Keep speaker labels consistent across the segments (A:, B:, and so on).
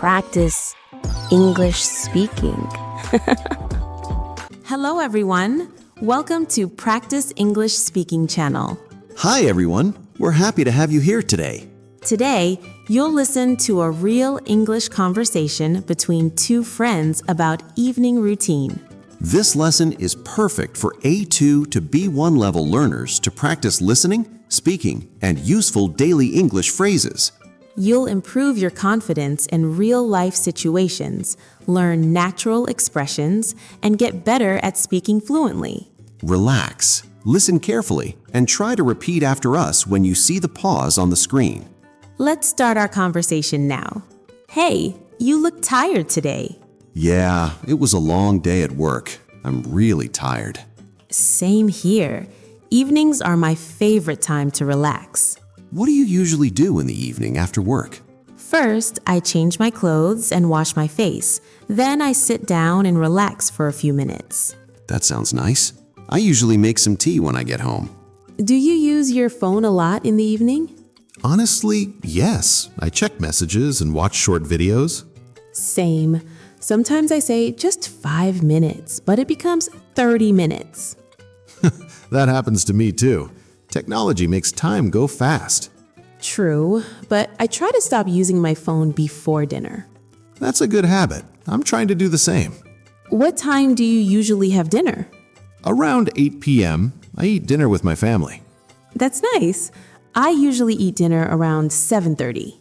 A: practice English speaking.
B: Hello, everyone. Welcome to Practice English Speaking channel.
C: Hi, everyone. We're happy to have you here today.
B: Today, you'll listen to a real English conversation between two friends about evening routine.
C: This lesson is perfect for A2 to B1 level learners to practice listening, speaking, and useful daily English phrases.
B: You'll improve your confidence in real-life situations, learn natural expressions, and get better at speaking fluently.
C: Relax, listen carefully, and try to repeat after us when you see the pause on the screen.
B: Let's start our conversation now. Hey, you look tired today.
C: Yeah, it was a long day at work. I'm really tired.
B: Same here. Evenings are my favorite time to relax.
C: What do you usually do in the evening after work?
B: First, I change my clothes and wash my face. Then I sit down and relax for a few minutes.
C: That sounds nice. I usually make some tea when I get home.
B: Do you use your phone a lot in the evening?
D: Honestly, yes. I check messages and watch short videos.
B: Same. Sometimes I say just 5 minutes, but it becomes 30 minutes.
D: That happens to me too. Technology makes time go fast.
B: True, but I try to stop using my phone before dinner.
D: That's a good habit. I'm trying to do the same.
B: What time do you usually have dinner?
D: Around 8 p.m., I eat dinner with my family.
B: That's nice. I usually eat dinner around 7:30.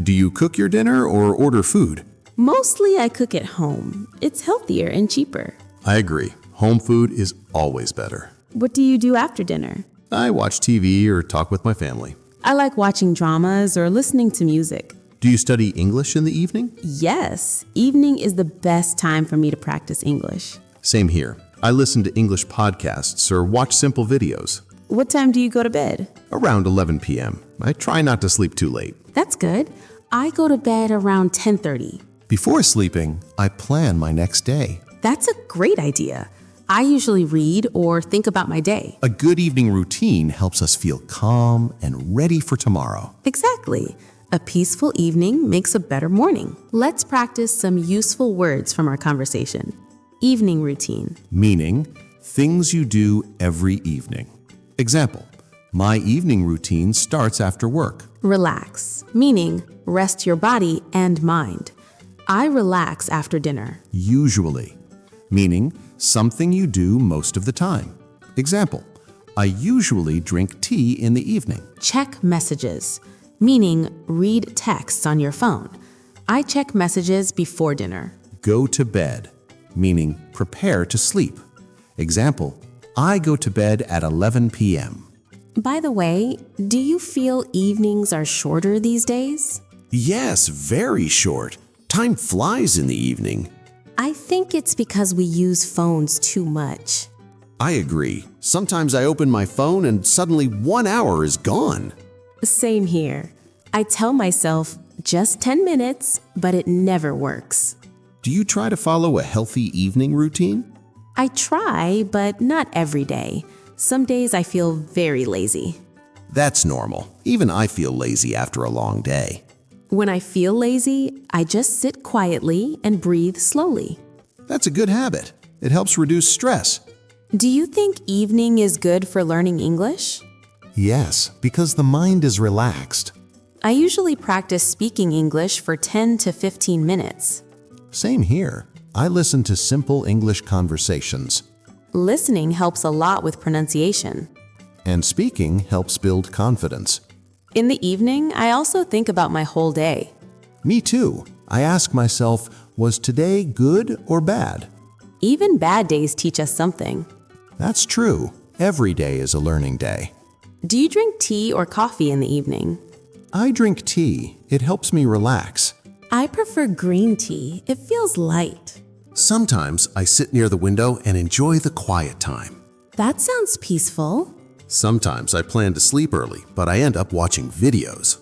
D: Do you cook your dinner or order food?
B: Mostly I cook at home. It's healthier and cheaper.
D: I agree. Home food is always better.
B: What do you do after dinner?
D: I watch TV or talk with my family.
B: I like watching dramas or listening to music.
D: Do you study English in the evening?
B: Yes, evening is the best time for me to practice English.
D: Same here. I listen to English podcasts or watch simple videos.
B: What time do you go to bed?
D: Around 11 p.m. I try not to sleep too late.
B: That's good. I go to bed around 10:30.
D: Before sleeping, I plan my next day.
B: That's a great idea. I usually read or think about my day.
D: A good evening routine helps us feel calm and ready for tomorrow.
B: Exactly. A peaceful evening makes a better morning. Let's practice some useful words from our conversation. Evening routine.
D: Meaning, things you do every evening. Example, my evening routine starts after work.
B: Relax. Meaning, rest your body and mind. I relax after dinner.
D: Usually, meaning something you do most of the time. Example, I usually drink tea in the evening.
B: Check messages. Meaning, read texts on your phone. I check messages before dinner.
D: Go to bed, meaning prepare to sleep. Example, I go to bed at 11 p.m.
B: By the way, do you feel evenings are shorter these days?
C: Yes, very short. Time flies in the evening.
B: I think it's because we use phones too much.
C: I agree. Sometimes I open my phone and suddenly 1 hour is gone.
B: Same here. I tell myself just 10 minutes, but it never works.
D: Do you try to follow a healthy evening routine?
B: I try, but not every day. Some days I feel very lazy.
C: That's normal. Even I feel lazy after a long day.
B: When I feel lazy, I just sit quietly and breathe slowly.
D: That's a good habit. It helps reduce stress.
B: Do you think evening is good for learning English?
D: Yes, because the mind is relaxed.
B: I usually practice speaking English for 10 to 15 minutes.
D: Same here. I listen to simple English conversations.
B: Listening helps a lot with pronunciation.
D: And speaking helps build confidence.
B: In the evening, I also think about my whole day.
D: Me too. I ask myself, was today good or bad?
B: Even bad days teach us something.
D: That's true. Every day is a learning day.
B: Do you drink tea or coffee in the evening?
D: I drink tea. It helps me relax.
B: I prefer green tea. It feels light.
C: Sometimes I sit near the window and enjoy the quiet time.
B: That sounds peaceful.
C: Sometimes I plan to sleep early, but I end up watching videos.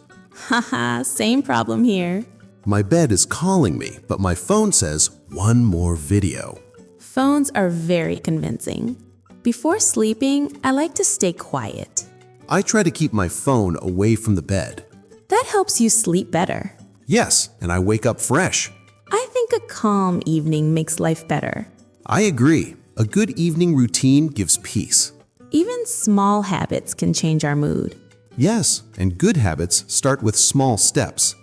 B: Haha, same problem here.
C: My bed is calling me, but my phone says, one more video.
B: Phones are very convincing. Before sleeping, I like to stay quiet.
C: I try to keep my phone away from the bed.
B: That helps you sleep better.
C: Yes, and I wake up fresh.
B: I think a calm evening makes life better.
C: I agree. A good evening routine gives peace.
B: Even small habits can change our mood.
C: Yes, and good habits start with small steps.